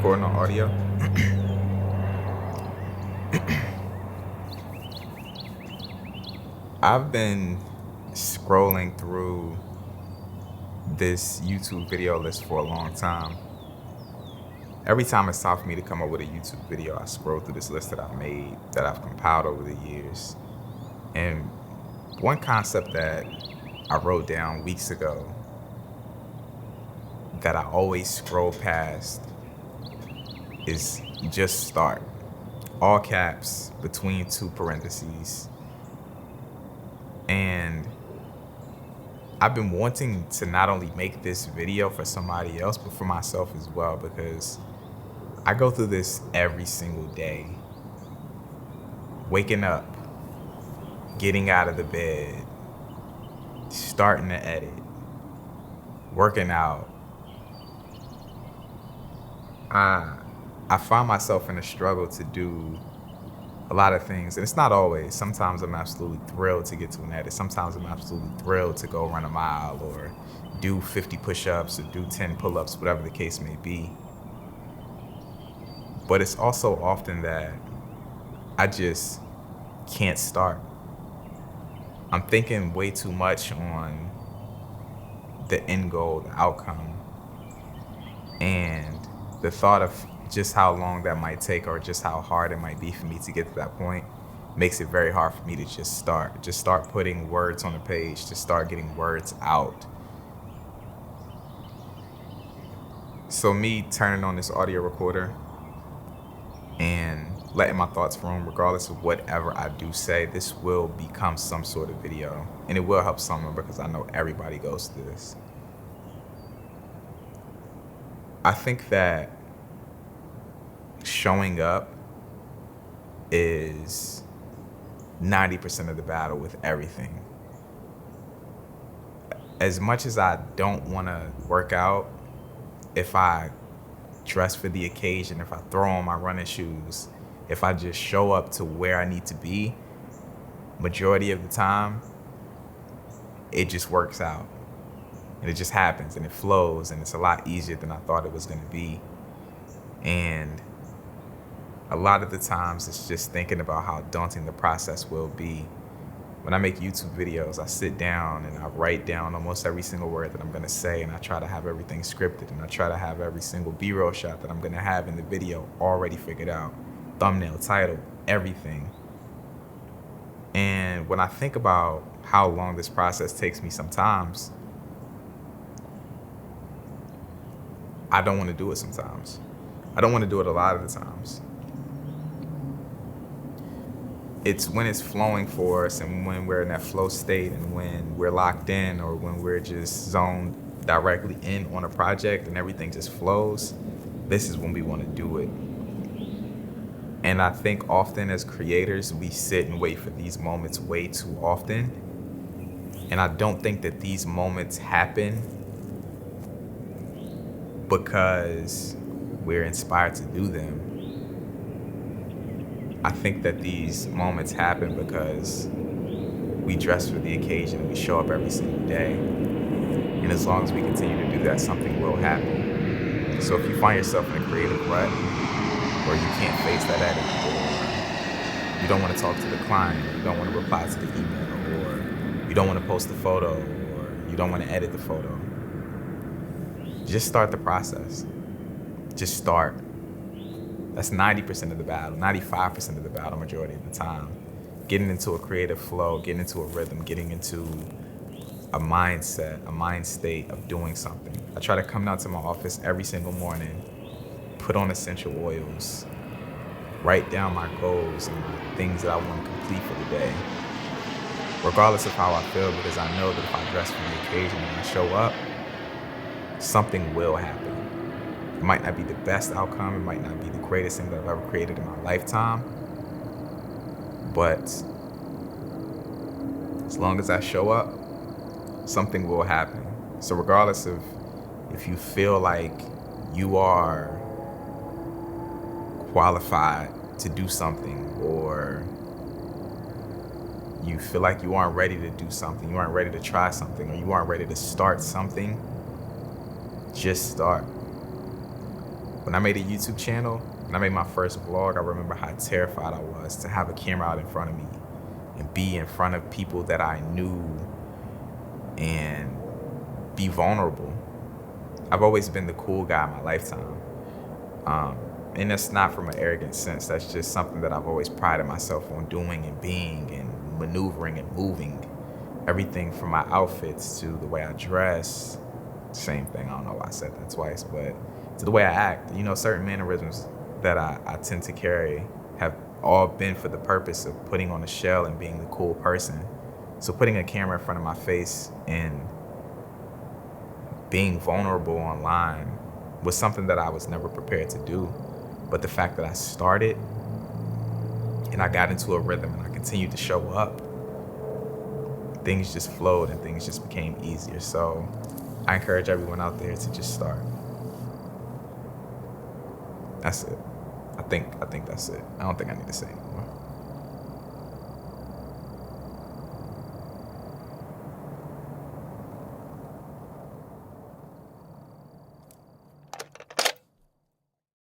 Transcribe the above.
Recording on audio. I've been scrolling through this YouTube video list for a long time. Every time it's time for me to come up with a YouTube video, I scroll through this list that I've made, that I've compiled over the years. And one concept that I wrote down weeks ago that I always scroll past is just start. All caps between two parentheses. And I've been wanting to not only make this video for somebody else, but for myself as well, because I go through this every single day. Waking up, getting out of the bed, starting to edit, working out. I find myself in a struggle to do a lot of things, and it's not always. Sometimes I'm absolutely thrilled to get to an edit. Sometimes I'm absolutely thrilled to go run a mile or do 50 push-ups or do 10 pull-ups, whatever the case may be. But it's also often that I just can't start. I'm thinking way too much on the end goal, the outcome, and the thought of just how long that might take or just how hard it might be for me to get to that point makes it very hard for me to just start putting words on the page, to start getting words out. So me turning on this audio recorder and letting my thoughts roam, regardless of whatever I do say, this will become some sort of video, and it will help someone, because I know everybody goes through this. I think that showing up is 90% of the battle with everything. As much as I don't want to work out, if I dress for the occasion, if I throw on my running shoes, if I just show up to where I need to be, majority of the time, it just works out. And it just happens, and it flows, and it's a lot easier than I thought it was going to be. And a lot of the times, it's just thinking about how daunting the process will be. When I make YouTube videos, I sit down and I write down almost every single word that I'm going to say, and I try to have everything scripted, and I try to have every single B-roll shot that I'm going to have in the video already figured out. Thumbnail, title, everything. And when I think about how long this process takes me sometimes, I don't want to do it sometimes. I don't want to do it a lot of the times. It's when it's flowing for us, and when we're in that flow state, and when we're locked in, or when we're just zoned directly in on a project and everything just flows, this is when we want to do it. And I think often as creators, we sit and wait for these moments way too often. And I don't think that these moments happen because we're inspired to do them. I think that these moments happen because we dress for the occasion and we show up every single day. And as long as we continue to do that, something will happen. So if you find yourself in a creative rut, or you can't face that edit, or you don't want to talk to the client, or you don't want to reply to the email, or you don't want to post the photo, or you don't want to edit the photo, just start the process. Just start. That's 90% of the battle, 95% of the battle, majority of the time. Getting into a creative flow, getting into a rhythm, getting into a mindset, a mind state of doing something. I try to come down to my office every single morning, put on essential oils, write down my goals and the things that I want to complete for the day, regardless of how I feel, because I know that if I dress for the occasion and I show up, something will happen. It might not be the best outcome, it might not be the greatest thing that I've ever created in my lifetime, but as long as I show up, something will happen. So regardless of if you feel like you are qualified to do something, or you feel like you aren't ready to do something, you aren't ready to try something, or you aren't ready to start something, just start. When I made a YouTube channel, when I made my first vlog, I remember how terrified I was to have a camera out in front of me and be in front of people that I knew and be vulnerable. I've always been the cool guy in my lifetime. And that's not from an arrogant sense. That's just something that I've always prided myself on doing and being and maneuvering and moving. Everything from my outfits to the way I dress. Same thing. I don't know why I said that twice, but to the way I act. You know, certain mannerisms that I tend to carry have all been for the purpose of putting on a shell and being the cool person. So putting a camera in front of my face and being vulnerable online was something that I was never prepared to do. But the fact that I started and I got into a rhythm and I continued to show up, things just flowed and things just became easier. So I encourage everyone out there to just start. That's it. I think that's it. I don't think I need to say anymore.